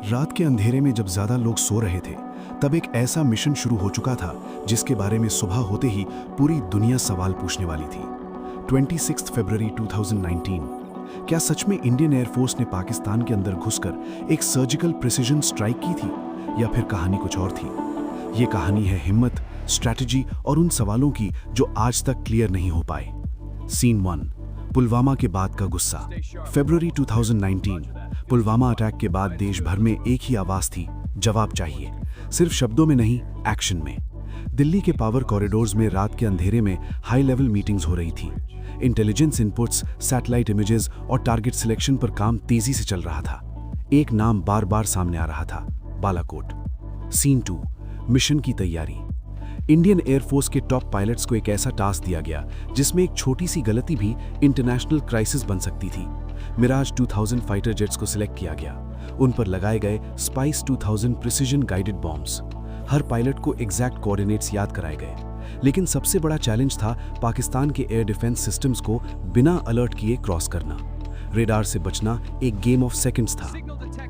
रात के अंधेरे में जब ज्यादा लोग सो रहे थे, तब एक ऐसा मिशन शुरू हो चुका था जिसके बारे में सुबह होते ही पूरी दुनिया सवाल पूछने वाली थी। 26 फरवरी 2019। क्या सच में इंडियन एयरफोर्स ने पाकिस्तान के अंदर घुसकर एक सर्जिकल प्रिसिजन स्ट्राइक की थी, या फिर कहानी कुछ और थी? ये कहानी है हिम्मत, स्ट्रैटेजी और उन सवालों की जो आज तक क्लियर नहीं हो पाए। सीन 1, पुलवामा के बाद का गुस्सा। फरवरी 2019। पुलवामा अटैक के बाद देश भर में एक ही आवाज थी, जवाब चाहिए। सिर्फ शब्दों में नहीं, एक्शन में। दिल्ली के पावर कॉरिडोर्स में रात के अंधेरे में हाई लेवल मीटिंग्स हो रही थी। इंटेलिजेंस इनपुट्स, सैटेलाइट इमेजेस और टारगेट सिलेक्शन पर काम तेजी से चल रहा था। एक नाम बार बार सामने आ रहा था, बालाकोट। सीन 2, मिशन की तैयारी। इंडियन एयरफोर्स के टॉप पायलट्स को एक ऐसा टास्क दिया गया जिसमें एक छोटी सी गलती भी इंटरनेशनल क्राइसिस बन सकती थी। मिराज 2000 फाइटर जेट्स को सिलेक्ट किया गया। उन पर लगाए गए स्पाइस 2000 प्रिसिजन गाइडेड बॉम्ब्स। हर पायलट को एग्जैक्ट कोऑर्डिनेट्स याद कराए गए। लेकिन सबसे बड़ा चैलेंज था पाकिस्तान के एयर डिफेंस सिस्टम्स को बिना अलर्ट किए क्रॉस करना। रेडार से बचना एक गेम ऑफ सेकंड्स था।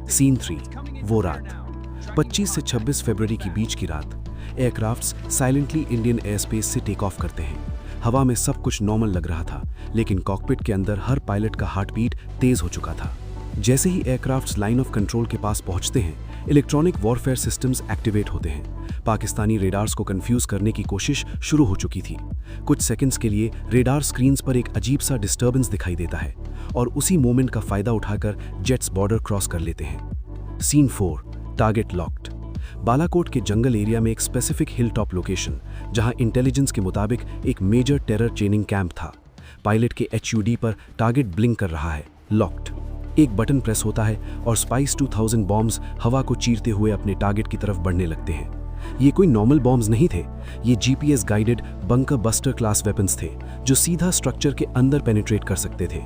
सीन 3, वो रात। 25 से 26 फरवरी की बीच की रात। Aircrafts silently Indian air space से टेक ऑफ करते हैं। हवा में सब कुछ नॉर्मल लग रहा था, लेकिन कॉकपिट के अंदर हर पायलट का हार्ट बीट तेज हो चुका था। जैसे ही एयरक्राफ्ट्स लाइन ऑफ कंट्रोल के पास पहुंचते हैं, इलेक्ट्रॉनिक वॉरफेयर सिस्टम्स एक्टिवेट होते हैं। पाकिस्तानी रेडार्स को कंफ्यूज करने की कोशिश शुरू हो चुकी थी। कुछ सेकंड्स के लिए रेडार स्क्रीन्स पर एक अजीब सा डिस्टर्बेंस दिखाई देता है और उसी मोमेंट का फायदा उठाकर जेट्स बॉर्डर क्रॉस कर लेते हैं। Scene 4, target locked. बालाकोट के जंगल एरिया में एक स्पेसिफिक हिल टॉप लोकेशन, जहां इंटेलिजेंस के मुताबिक एक मेजर टेरर ट्रेनिंग कैंप था। पायलट के HUD पर टारगेट ब्लिंक कर रहा है, लॉक्ड। एक बटन प्रेस होता है और स्पाइस 2000 बॉम्ब्स हवा को चीरते हुए अपने टारगेट की तरफ बढ़ने लगते हैं। ये कोई नॉर्मल बॉम्ब्स नहीं थे, ये GPS guided bunker buster class weapons थे जो सीधा स्ट्रक्चर के अंदर पेनिट्रेट कर सकते थे।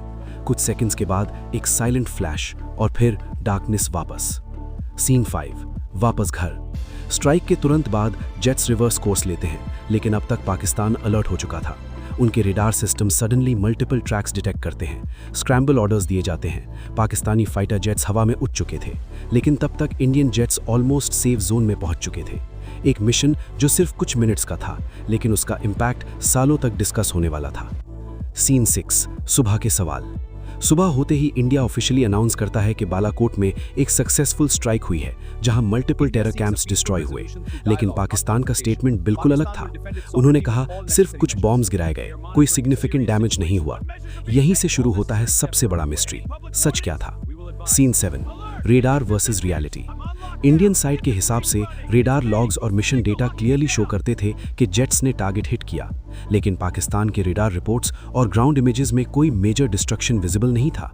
कुछ सेकंड्स के बाद एक साइलेंट फ्लैश और फिर डार्कनेस वापस। सीन 5, वापस घर। स्ट्राइक के तुरंत बाद जेट्स रिवर्स कोर्स लेते हैं, लेकिन अब तक पाकिस्तान अलर्ट हो चुका था। उनके radar system suddenly multiple tracks detect करते हैं। स्क्रैम्बल ऑर्डर्स दिए जाते हैं। पाकिस्तानी फाइटर जेट्स हवा में उठ चुके थे, लेकिन तब तक Indian jets almost safe zone में पहुंच चुके थे। एक मिशन जो सिर्फ कुछ मिनट्स का था, लेकिन उसका इम्पैक्ट सालों तक डिस्कस होने वाला था। सीन 6, सुबह के सवाल। सुबह होते ही इंडिया ऑफिशियली अनाउंस करता है कि बालाकोट में एक सक्सेसफुल स्ट्राइक हुई है, जहां मल्टीपल टेरर कैंप्स डिस्ट्रॉय हुए। लेकिन पाकिस्तान का स्टेटमेंट बिल्कुल अलग था। उन्होंने कहा सिर्फ कुछ बॉम्ब्स गिराए गए, कोई सिग्निफिकेंट डैमेज नहीं हुआ। यहीं से शुरू होता है सबसे बड़ा मिस्ट्री। सच क्या था? Scene 7, radar versus reality. Indian side के हिसाब से रेडार लॉग्स और मिशन डेटा क्लियरली शो करते थे कि जेट्स ने टारगेट हिट किया, लेकिन पाकिस्तान के रेडार रिपोर्ट्स और ग्राउंड इमेजेस में कोई मेजर डिस्ट्रक्शन विजिबल नहीं था।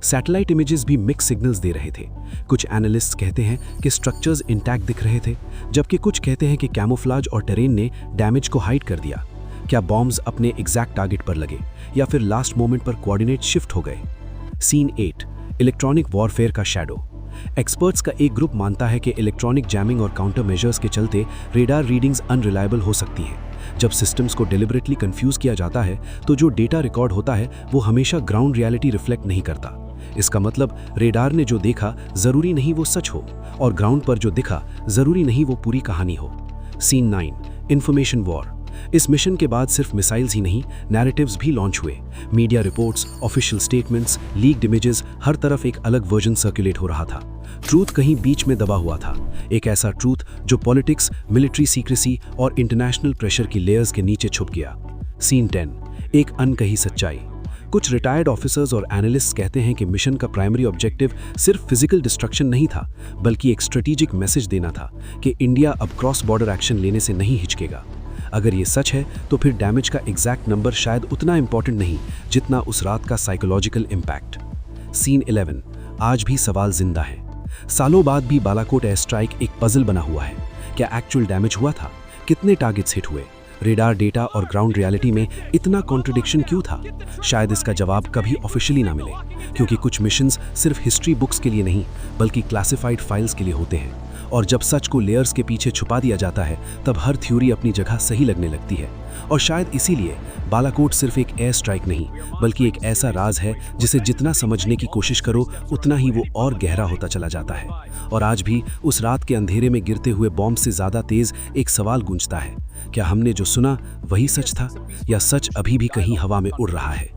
सैटेलाइट इमेजेस भी मिक्स सिग्नल्स दे रहे थे। कुछ एनालिस्ट्स कहते हैं कि स्ट्रक्चर्स इंटैक्ट दिख रहे थे, जबकि कुछ कहते हैं कि कैमोफ्लाज और टेरेन ने डैमेज को हाइड कर दिया। क्या बॉम्ब्स अपने एग्जैक्ट टारगेट पर लगे, या फिर लास्ट मोमेंट पर कोऑर्डिनेट शिफ्ट हो गए? सीन 8, इलेक्ट्रॉनिक वॉरफेयर का शैडो। एक्सपर्ट्स का एक ग्रुप मानता है कि इलेक्ट्रॉनिक जैमिंग और काउंटर मेजर्स के चलते रेडार रीडिंग्स अनरिलायबल हो सकती हैं। जब सिस्टम्स को डिलिबरेटली कंफ्यूज किया जाता है, तो जो डेटा रिकॉर्ड होता है वो हमेशा ग्राउंड रियलिटी रिफ्लेक्ट नहीं करता। इसका मतलब रेडार ने जो देखा जरूरी नहीं वो सच हो, और ग्राउंड पर जो दिखा जरूरी नहीं वो पूरी कहानी हो। Scene 9, information war. इस मिशन के बाद सिर्फ मिसाइल्स ही नहीं, नैरेटिव्स भी लॉन्च हुए। Media reports, official statements, leaked images, हर तरफ एक अलग वर्जन सर्कुलेट हो रहा था। ट्रूथ कहीं बीच में दबा हुआ था, एक ऐसा ट्रूथ जो पॉलिटिक्स, मिलिट्री सीक्रेसी और इंटरनेशनल प्रेशर की लेयर्स के नीचे छुप गया। सीन 10, एक अनकही सच्चाई। कुछ रिटायर्ड ऑफिसर्स और एनालिस्ट्स कहते हैं कि मिशन का प्राइमरी ऑब्जेक्टिव सिर्फ फिजिकल डिस्ट्रक्शन नहीं था, बल्कि एक स्ट्रेटेजिक मैसेज देना था कि इंडिया अब क्रॉस बॉर्डर एक्शन लेने से नहीं हिचकेगा। अगर ये सच है तो फिर डैमेज का एग्जैक्ट नंबर शायद उतना इंपॉर्टेंट नहीं जितना उस रात का साइकोलॉजिकल इम्पैक्ट। सीन 11, आज भी सवाल जिंदा है। सालों बाद भी बालाकोट एयर स्ट्राइक एक पजल बना हुआ है। क्या एक्चुअल डैमेज हुआ था? कितने टारगेट्स हिट हुए? रेडार डेटा और ग्राउंड रियलिटी में इतना कॉन्ट्रडिक्शन क्यों था? शायद इसका जवाब कभी ऑफिशियली ना मिले, क्योंकि कुछ मिशंस सिर्फ हिस्ट्री बुक्स के लिए नहीं बल्कि क्लासिफाइड फाइल्स के लिए होते हैं। और जब सच को लेयर्स के पीछे छुपा दिया जाता है तब हर थ्योरी अपनी जगह सही लगने लगती है। और शायद इसीलिए बालाकोट सिर्फ एक एयर स्ट्राइक नहीं बल्कि एक ऐसा राज है जिसे जितना समझने की कोशिश करो उतना ही वो और गहरा होता चला जाता है। और आज भी उस रात के अंधेरे में गिरते हुए बॉम्ब से ज़्यादा तेज एक सवाल गूंजता है, क्या हमने जो सुना वही सच था या सच अभी भी कहीं हवा में उड़ रहा है?